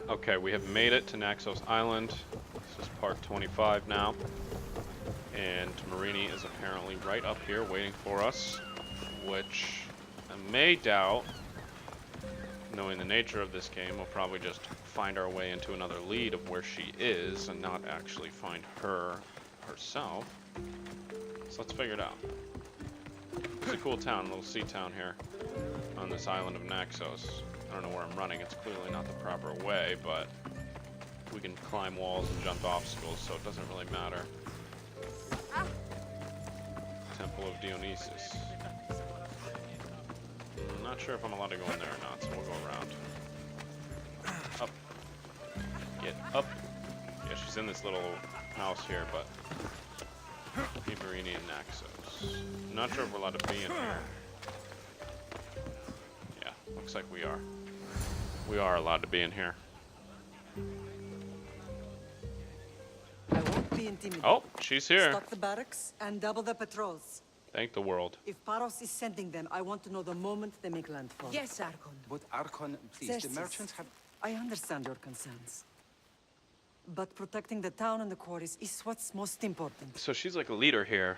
Okay, we have made it to Naxos Island. This is part 25 now. And Myrrine is apparently right up here waiting for us, which I may doubt. Knowing the nature of this game, we'll probably just find our way into another lead of where she is and not actually find her herself. So let's figure it out. It's a cool town, little sea town here on this island of Naxos. I don't know where I'm running. It's clearly not the proper way, but we can climb walls and jump obstacles, so it doesn't really matter. Temple of Dionysus. I'm not sure if I'm allowed to go in there or not, so we'll go around. Up. Get up. Yeah, she's in this little house here, but Myrrine and Naxos. I'm not sure if we're allowed to be in here. Yeah, looks like we are. We are allowed to be in here. I won't be intimidated. Oh, she's here. Stock the barracks and double the patrols. Thank the world. If Paros is sending them, I want to know the moment they make landfall. Yes, Archon. But Archon, please, the merchants have... I understand your concerns. But protecting the town and the quarries is what's most important. So she's like a leader here.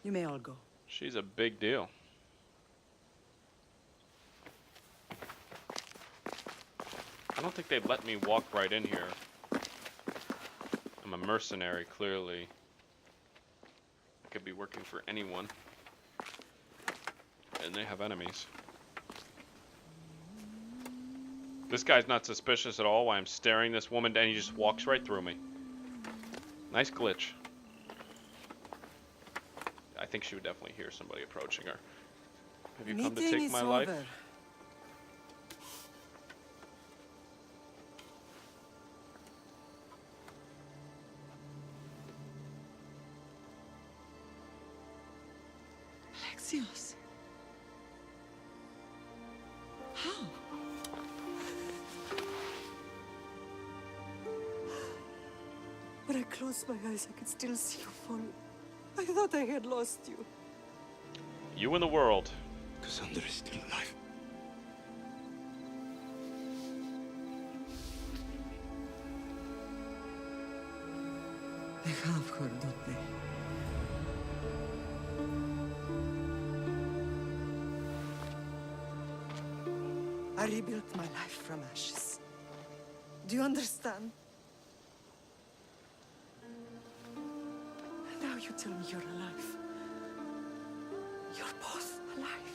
You may all go. She's a big deal. I don't think they'd let me walk right in here. I'm a mercenary, clearly. I could be working for anyone. And they have enemies. This guy's not suspicious at all while I'm staring this woman down. He just walks right through me. Nice glitch. I think she would definitely hear somebody approaching her. Have you come to take my life? Alexios. How? When I closed my eyes, I could still see you fall. I thought I had lost you. You in the world. Cassandra is still alive. They have her, don't they? I rebuilt my life from ashes. Do you understand? Now you tell me you're alive. You're both alive.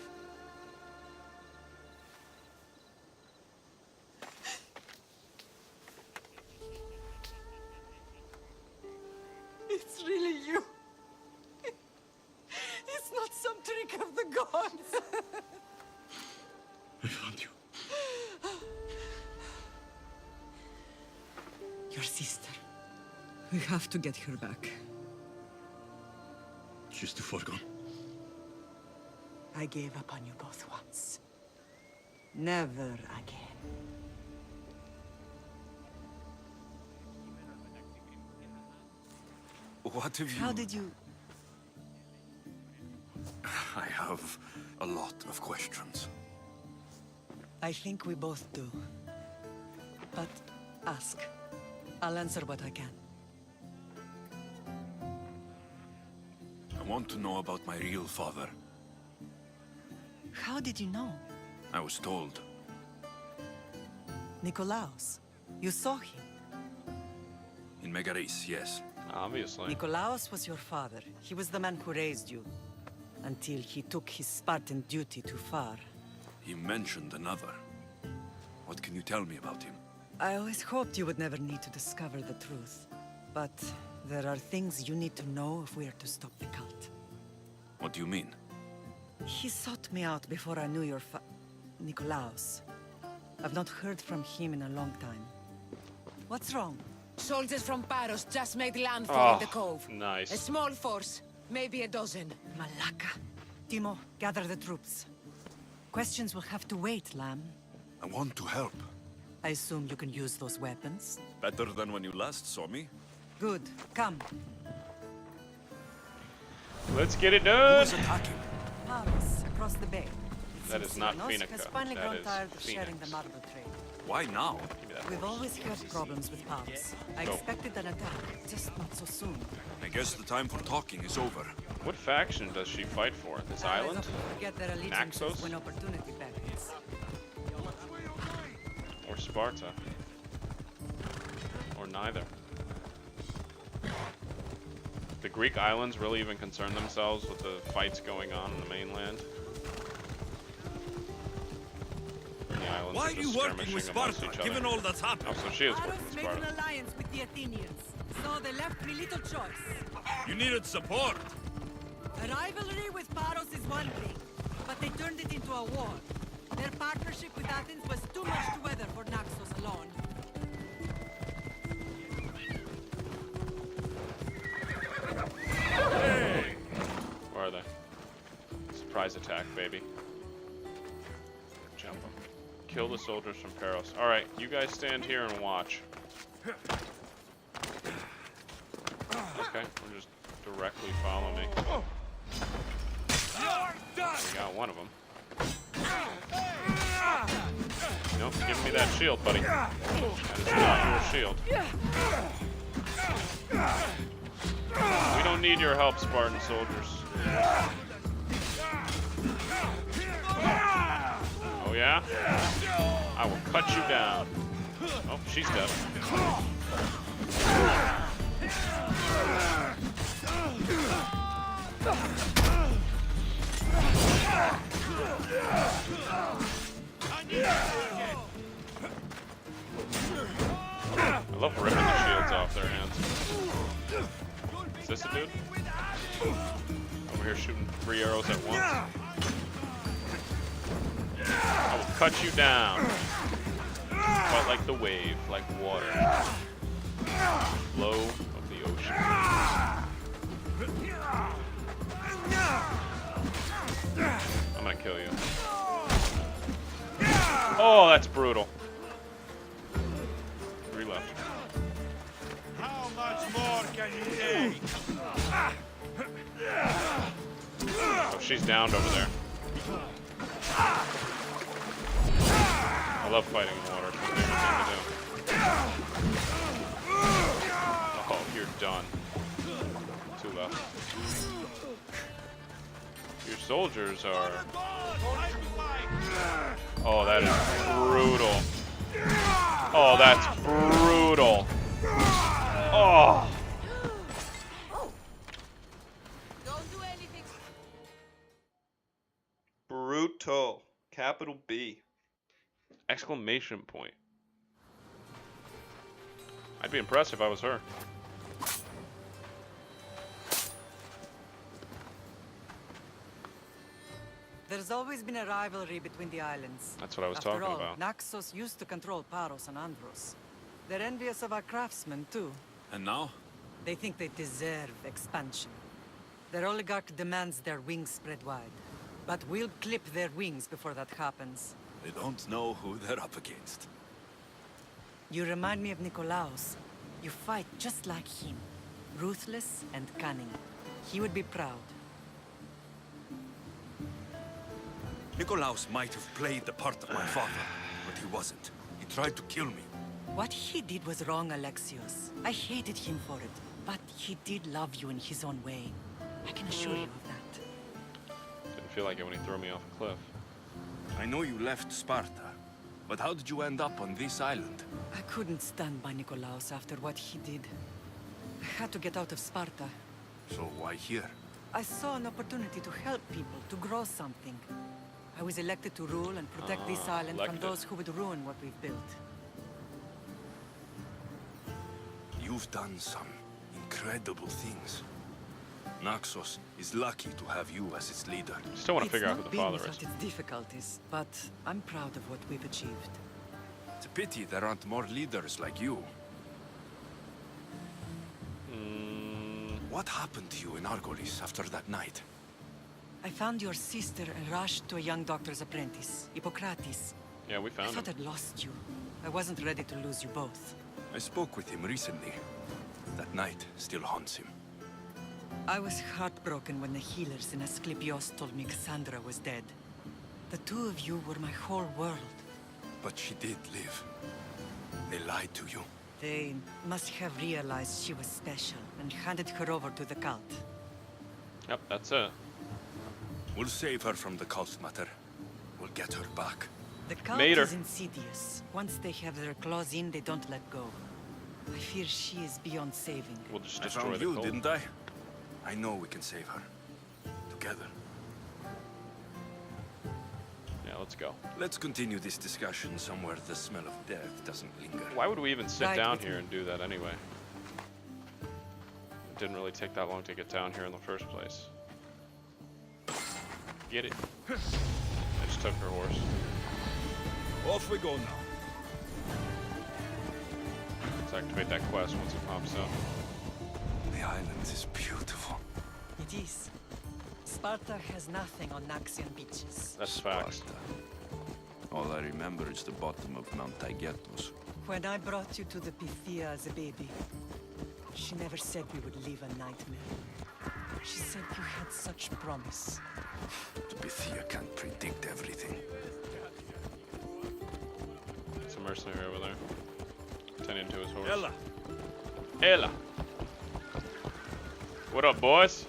It's really you. It's not some trick of the gods. I found you. Your sister. We have to get her back. She's too far gone. I gave up on you both once. Never again. What have you... How did you... I have a lot of questions. I think we both do. But ask. I'll answer what I can. I want to know about my real father. How did you know? I was told. Nikolaos. You saw him. In Megaris, yes. Obviously. Nikolaos was your father. He was the man who raised you. Until he took his Spartan duty too far. He mentioned another. What can you tell me about him? I always hoped you would never need to discover the truth. But there are things you need to know if we are to stop the cult. What do you mean? He sought me out before I knew your Nikolaos. I've not heard from him in a long time. What's wrong? Soldiers from Paros just made landfall in the cove. Nice. A small force, maybe a dozen. Malaka. Timo, gather the troops. Questions will have to wait, Lamb. I want to help. I assume you can use those weapons? Better than when you last saw me. Good. Come. Let's get it Who done. is attacking? Paros, across the bay. That is not Sinos Phoenica. has finally That grown is tired of sharing the Phoenix. marble trade. Why now? Give me that We've horse. always had problems with Pals. I Go. expected an attack, just not so soon. I guess the time for talking is over. What faction does she fight for? This Allies island? often forget their allegiances Naxos? when opportunity beckons. Or Sparta? Or neither? The Greek islands really even concern themselves with the fights going on in the mainland? And the islands Why are are you just working with skirmishing amongst Sparta, each given other. all that's happened? Oh, so she is working Paros with made an Sparta. alliance with the Athenians, so they left me little choice. You needed support. A rivalry with Paros is one thing, but they turned it into a war. Their partnership with Athens was too much to weather for Naxos alone. Where are they? Surprise attack, baby. Jump them. Kill the soldiers from Paros. Alright, you guys stand here and watch. Okay, we'll just directly follow me. We got one of them. Nope, give me that shield, buddy. That is not your shield. We don't need your help, Spartan soldiers. Oh yeah? I will cut you down. Oh, she's dead. I love ripping the shields off their hands. Is this a dude? Over here shooting 3 arrows at once. I will cut you down. But like the wave, like water. Flow of the ocean. I'm gonna kill you. Oh, that's brutal. 3 left. How much more can you take? Oh, she's downed over there. I love fighting in water. It's my favorite thing to do. Oh, you're done. 2 left. Your soldiers are... Oh, that is brutal. Oh, that's brutal. Oh. Don't do anything. Brutal. Capital B. Exclamation point. I'd be impressed if I was her. There's always been a rivalry between the islands. That's what I was After talking all, about. Naxos used to control Paros and Andros. They're envious of our craftsmen, too. And now? They think they deserve expansion. Their oligarch demands their wings spread wide. But we'll clip their wings before that happens. They don't know who they're up against. You remind me of Nikolaos. You fight just like him. Ruthless and cunning. He would be proud. Nikolaos might have played the part of my father, but he wasn't. He tried to kill me. What he did was wrong, Alexios. I hated him for it. But he did love you in his own way. I can assure you of that. Didn't feel like it when he threw me off a cliff. I know you left Sparta, but how did you end up on this island? I couldn't stand by Nikolaos after what he did. I had to get out of Sparta. So why here? I saw an opportunity to help people, to grow something. I was elected to rule and protect this island from elected. those who would ruin what we've built. You've done some incredible things. Naxos is lucky to have you as its leader. Still want to It's figure out not who the been father is. without its difficulties, but I'm proud of what we've achieved. It's a pity there aren't more leaders like you. What happened to you in Argolis after that night? I found your sister and rushed to a young doctor's apprentice, Hippocrates. Yeah, we I found him. thought I'd lost you. I wasn't ready to lose you both. I spoke with him recently. That night still haunts him. I was heartbroken when the healers in Asclepios told me Cassandra was dead. The two of you were my whole world. But she did live. They lied to you. They must have realized she was special and handed her over to the cult. Yep, that's it. We'll save her from the cult, Mater. We'll get her back. The cult Made her. is insidious. Once they have their claws in, they don't let go. I fear she is beyond saving. We'll just I destroy found the you, cult. didn't I? I know we can save her. Together. Yeah, let's go. Let's continue this discussion somewhere the smell of death doesn't linger. Why would we even sit Right down with here me. and do that anyway? It didn't really take that long to get down here in the first place. Get it. I just took her horse. Off we go now. Let's activate that quest once it pops up. The island is beautiful. It is. Sparta has nothing on Naxian beaches. That's facts. Sparta. All I remember is the bottom of Mount Taygetos. When I brought you to the Pythia as a baby, she never said we would live a nightmare. She said you had such promise. The Pythia can't predict everything. It's a mercenary over there. Tending to his horse. Ella. Ella. What up, boys?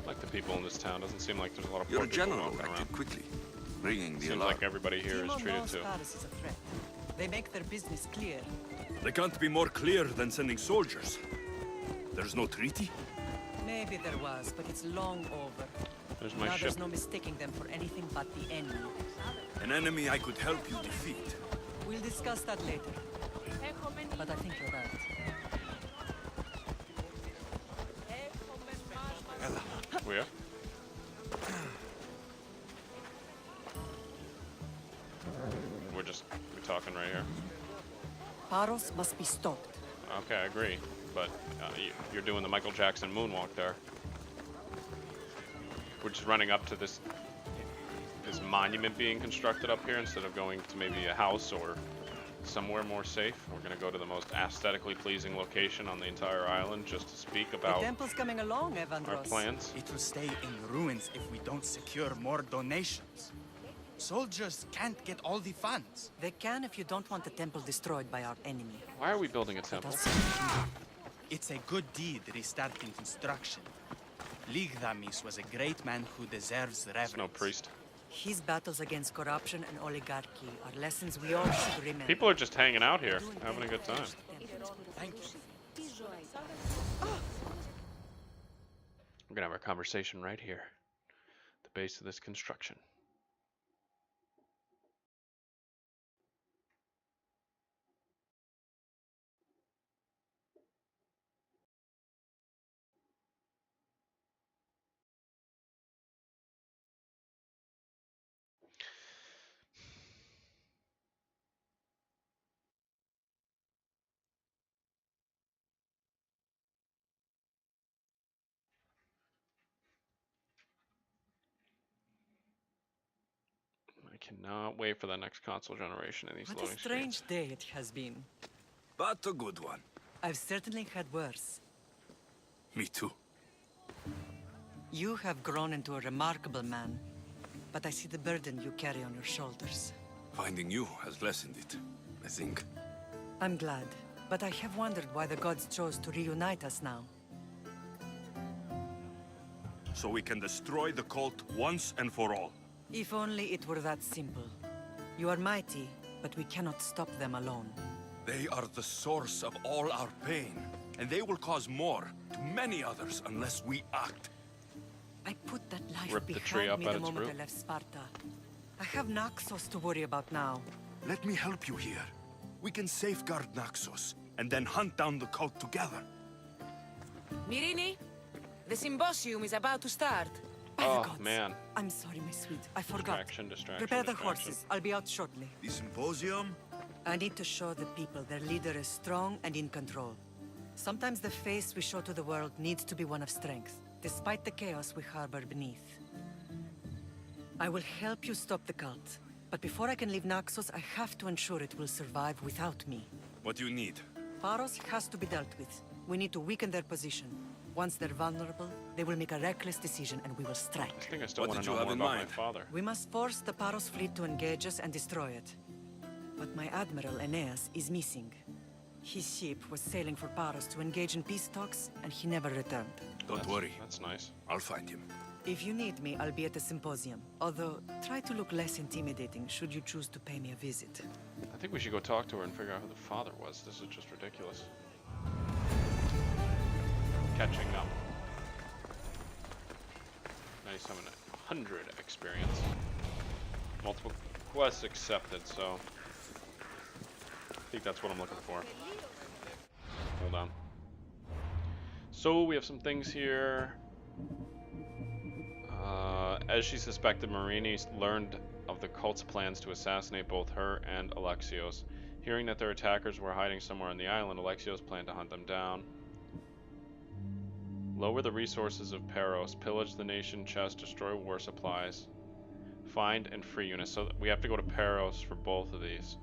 Like the people in this town. Doesn't seem like there's a lot of poor Your people general walking around. acted quickly, ringing the Seems alarm. like everybody here is Timo treated knows too. Paris is a threat. They make their business clear. They can't be more clear than sending soldiers. There's no treaty? Maybe there was, but it's long over. There's my Now ship. there's no mistaking them for anything but the enemy. An enemy I could help you defeat. We'll discuss that later. But I think you're right. We are? We're talking right here. Paros must be stopped. Okay, I agree. But you're doing the Michael Jackson moonwalk there. We're just running up to this monument being constructed up here instead of going to maybe a house or somewhere more safe. We're gonna go to the most aesthetically pleasing location on the entire island just to speak The about temple's coming along, Evandros. our plans. It will stay in ruins if we don't secure more donations. Soldiers can't get all the funds. They can if you don't want the temple destroyed by our enemy. Why are we building a Let temple? us see what we can do. It's a good deed restarting construction. Ligdamis was a great man who deserves reverence. There's no priest. His battles against corruption and oligarchy are lessons we all should remember. People are just hanging out here, having a good time. Thank you. We're gonna have our conversation right here. The base of this construction. I cannot wait for the next console generation in these What a loading strange screens. day it has been. But a good one. I've certainly had worse. Me too. You have grown into a remarkable man, but I see the burden you carry on your shoulders. Finding you has lessened it, I think. I'm glad, but I have wondered why the gods chose to reunite us now. So we can destroy the cult once and for all. If only it were that simple. You are mighty, but we cannot stop them alone. They are the source of all our pain, and they will cause more to many others unless we act. I put that life Rip the tree behind up me at the its moment root. I left Sparta. I have Naxos to worry about now. Let me help you here. We can safeguard Naxos, and then hunt down the cult together. Myrrine, the symposium is about to start. By the Oh, gods. man. I'm sorry, my sweet. I forgot. Distraction. Prepare the distraction. horses. I'll be out shortly. The symposium? I need to show the people their leader is strong and in control. Sometimes the face we show to the world needs to be one of strength, despite the chaos we harbor beneath. I will help you stop the cult. But before I can leave Naxos, I have to ensure it will survive without me. What do you need? Paros has to be dealt with. We need to weaken their position. Once they're vulnerable, they will make a reckless decision and we will I strike. think I still What want did to you know have more in about my mind? father. We must force the Paros fleet to engage us and destroy it. But my admiral, Aeneas, is missing. His ship was sailing for Paros to engage in peace talks, and he never returned. Don't worry. That's nice. I'll find him. If you need me, I'll be at the symposium. Although, try to look less intimidating should you choose to pay me a visit. I think we should go talk to her and figure out who the father was. This is just ridiculous. Catching up. Nice, having 100 experience. Multiple quests accepted, so I think that's what I'm looking for. Hold on. So we have some things here. As she suspected, Myrrine learned of the cult's plans to assassinate both her and Alexios. Hearing that their attackers were hiding somewhere on the island, Alexios planned to hunt them down. Lower the resources of Paros, pillage the nation chest, destroy war supplies, find and free units. So we have to go to Paros for both of these.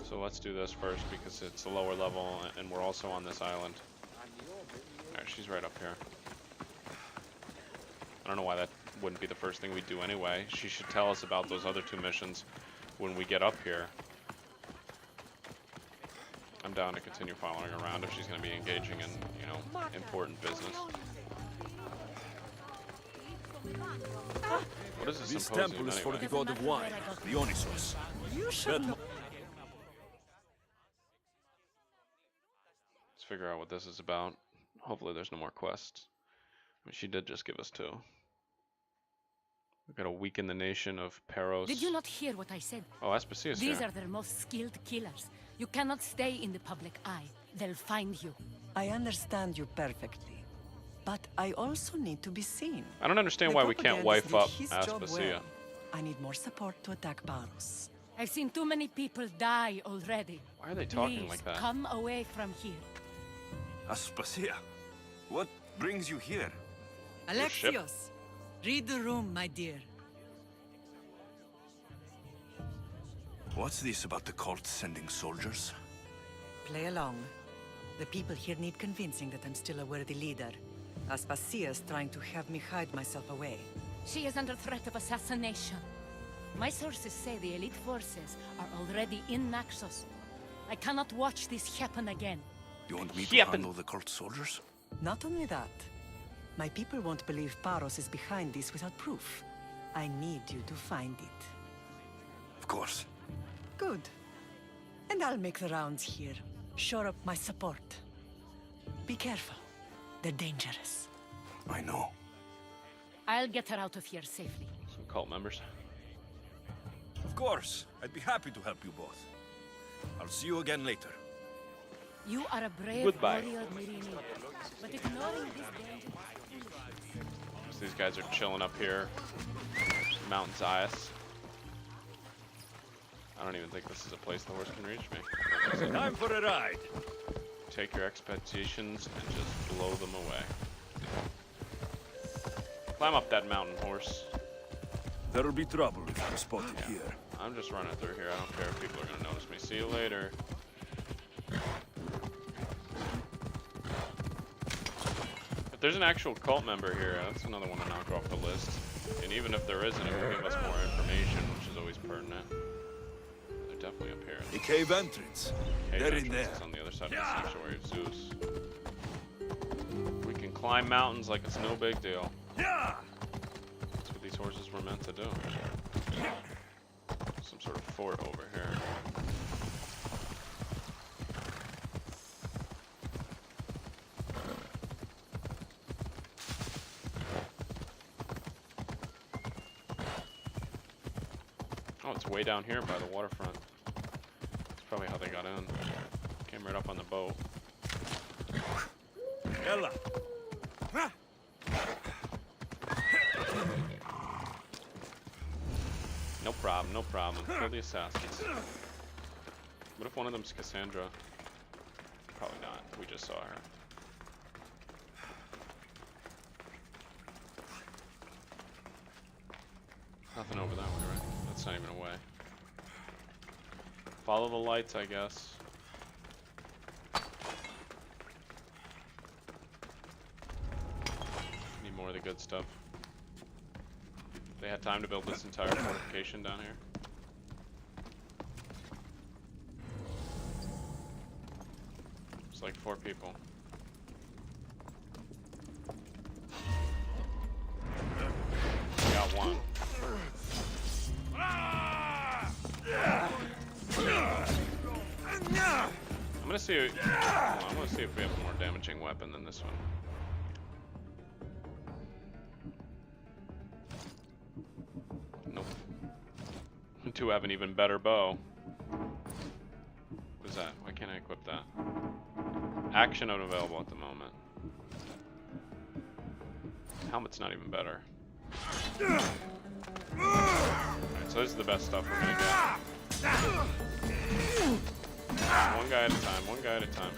So let's do this first because it's a lower level and we're also on this island. Alright, she's right up here. I don't know why that wouldn't be the first thing we do anyway. She should tell us about those other two missions when we get up here. I'm down to continue following around if she's going to be engaging in, you know, important business. What is this This symposium temple is for anyway? the god of wine, Dionysos. You should know. Let's figure out what this is about. Hopefully there's no more quests. I mean, she did just give us 2. We've got to weaken the nation of Paros. Did you not hear what I said? Oh, Aspasia's These here. are their most skilled killers. You cannot stay in the public eye. They'll find you. I understand you perfectly. But I also need to be seen. I don't understand The why we can't propagandist wife did up his job Aspasia. well. I need more support to attack Paros. I've seen too many people die already. Why are they talking Please, like that? come away from here. Aspasia, what brings you here? ship? Alexios, read the room, my dear. What's this about the cult sending soldiers? Play along. The people here need convincing that I'm still a worthy leader. Aspasia's trying to have me hide myself away. She is under threat of assassination. My sources say the elite forces are already in Naxos. I cannot watch this happen again. You want me to Yep. handle the cult soldiers? Not only that, my people won't believe Paros is behind this without proof. I need you to find it. Of course. Good. And I'll make the rounds here. Shore up my support. Be careful. They're dangerous. I know. I'll get her out of here safely. Some cult members. Of course. I'd be happy to help you both. I'll see you again later. You are a brave Goodbye. warrior, Myrrine. But ignoring this danger... So these guys are chilling up here. Mount Zias. I don't even think this is a place the horse can reach me. Time for a ride. Take your expectations and just blow them away. Climb up that mountain, horse. There'll be trouble if I'm spotted here. I'm just running through here. I don't care if people are gonna notice me. See you later. If there's an actual cult member here, that's another one to knock off the list. And even if there isn't, it will give us more information, which is always pertinent. They're definitely up here. The cave entrance. Cave They're in entrance there. is on the other side of the sanctuary of Zeus. We can climb mountains like it's no big deal. Yeah! That's what these horses were meant to do. Some sort of fort over here. Oh, it's way down here by the waterfront. That's probably how they got in. Came right up on the boat. Ella. No problem, no problem. Kill the assassins. What if one of them's Cassandra? Probably not. We just saw her. Nothing over that way, right? That's not even a way. Follow the lights, I guess. more of the good stuff. They had time to build this entire fortification down here. It's like 4 people. We got 1. I'm gonna see. I want to see if we have a more damaging weapon than this one. Nope. 2 have an even better bow. What is that? Why can't I equip that? Action unavailable at the moment. Helmet's not even better. Alright, so this is the best stuff we're gonna get. One guy at a time, one guy at a time.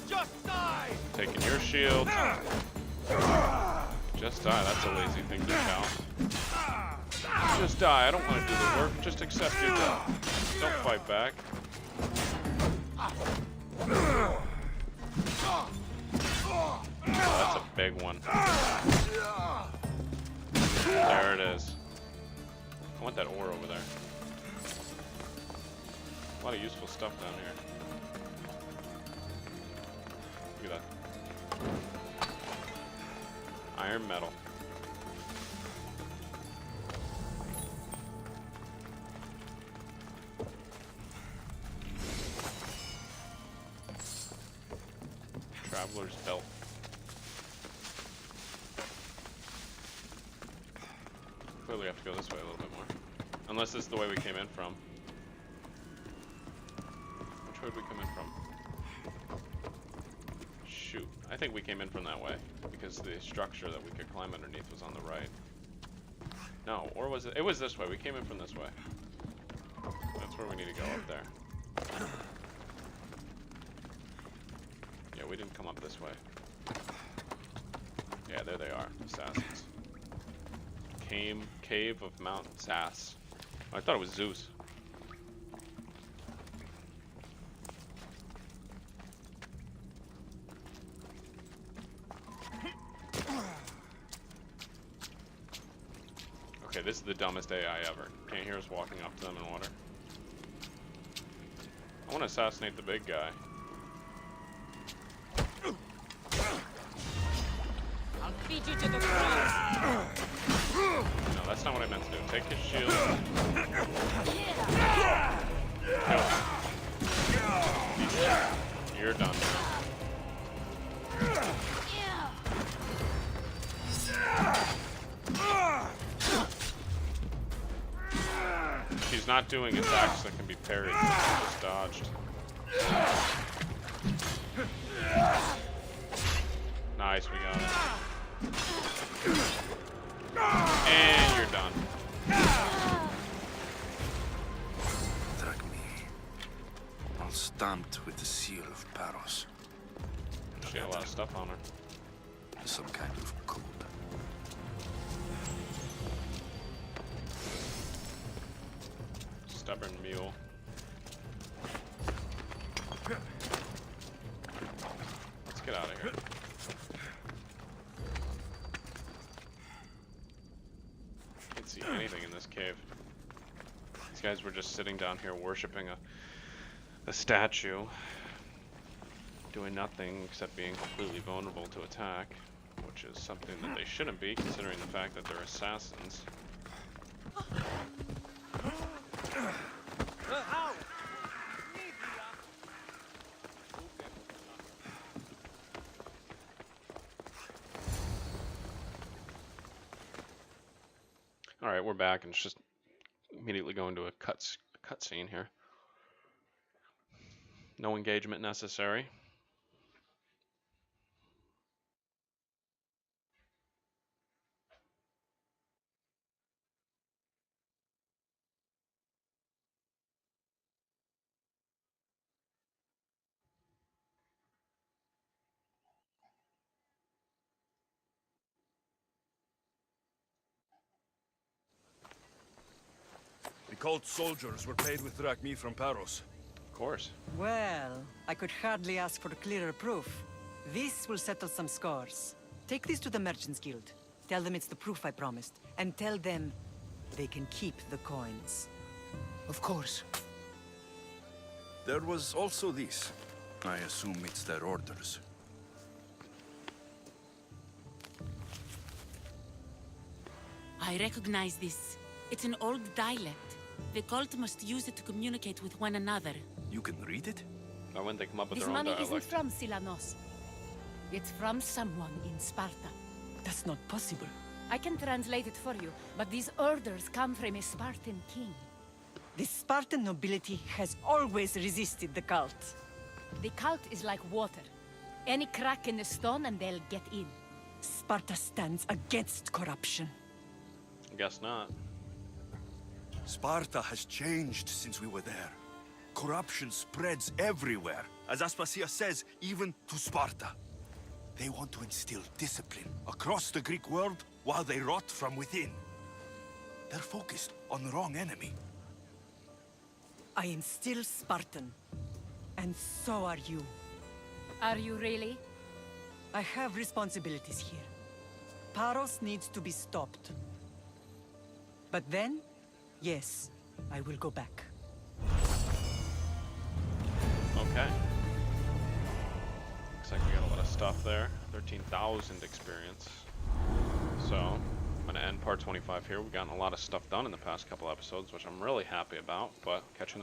Just die! Taking your shield. Just die, that's a lazy thing to shout. Just die, I don't want to do the work, just accept your death. Don't fight back. Oh, that's a big one. There it is. I want that ore over there. A lot of useful stuff down here. Look at that. Iron metal. Traveler's belt. Clearly have to go this way a little bit more. Unless this is the way we came in from. Which way did we come in from? Shoot. I think we came in from that way. Because the structure that we could climb underneath was on the right. No, or was it? It was this way. We came in from this way. That's where we need to go, up there. Yeah, we didn't come up this way. Yeah, there they are. Assassins. Cave of Mount Sass. Oh, I thought it was Zeus. Okay, this is the dumbest AI ever. Can't hear us walking up to them in water. I want to assassinate the big guy. I'll feed you to the crows. No, that's not what I meant to do. Take his shield. You're done. She's not doing attacks that can be parried. She just dodged. Nice, we got it. And you're done. Track me. All stamped with the seal of Paros. She had a lot of stuff on her. Some kind of code. Stubborn mule. Let's get out of here. Can't see anything in this cave. These guys were just sitting down here worshiping a statue, doing nothing except being completely vulnerable to attack, which is something that they shouldn't be, considering the fact that they're assassins. Alright, we're back, and it's just immediately going to a cutscene here. No engagement necessary. The cult soldiers were paid with drachmi from Paros. Of course. Well, I could hardly ask for clearer proof. This will settle some scores. Take this to the Merchants Guild. Tell them it's the proof I promised. And tell them they can keep the coins. Of course. There was also this. I assume it's their orders. I recognize this. It's an old dialect. The cult must use it to communicate with one another. You can read it? Why wouldn't they come up with This their own money isn't dialect? from Silanos. It's from someone in Sparta. That's not possible. I can translate it for you, but these orders come from a Spartan king. The Spartan nobility has always resisted the cult. The cult is like water. Any crack in the stone and they'll get in. Sparta stands against corruption. Guess not. Sparta has changed since we were there. Corruption spreads everywhere. As Aspasia says, even to Sparta. They want to instill discipline across the Greek world while they rot from within. They're focused on the wrong enemy. I am still Spartan. And so are you. Are you really? I have responsibilities here. Paros needs to be stopped. But then, yes, I will go back. Okay. Looks like we got a lot of stuff there. 13,000 experience. So, I'm gonna end part 25 here. We've gotten a lot of stuff done in the past couple episodes, which I'm really happy about, but catch you next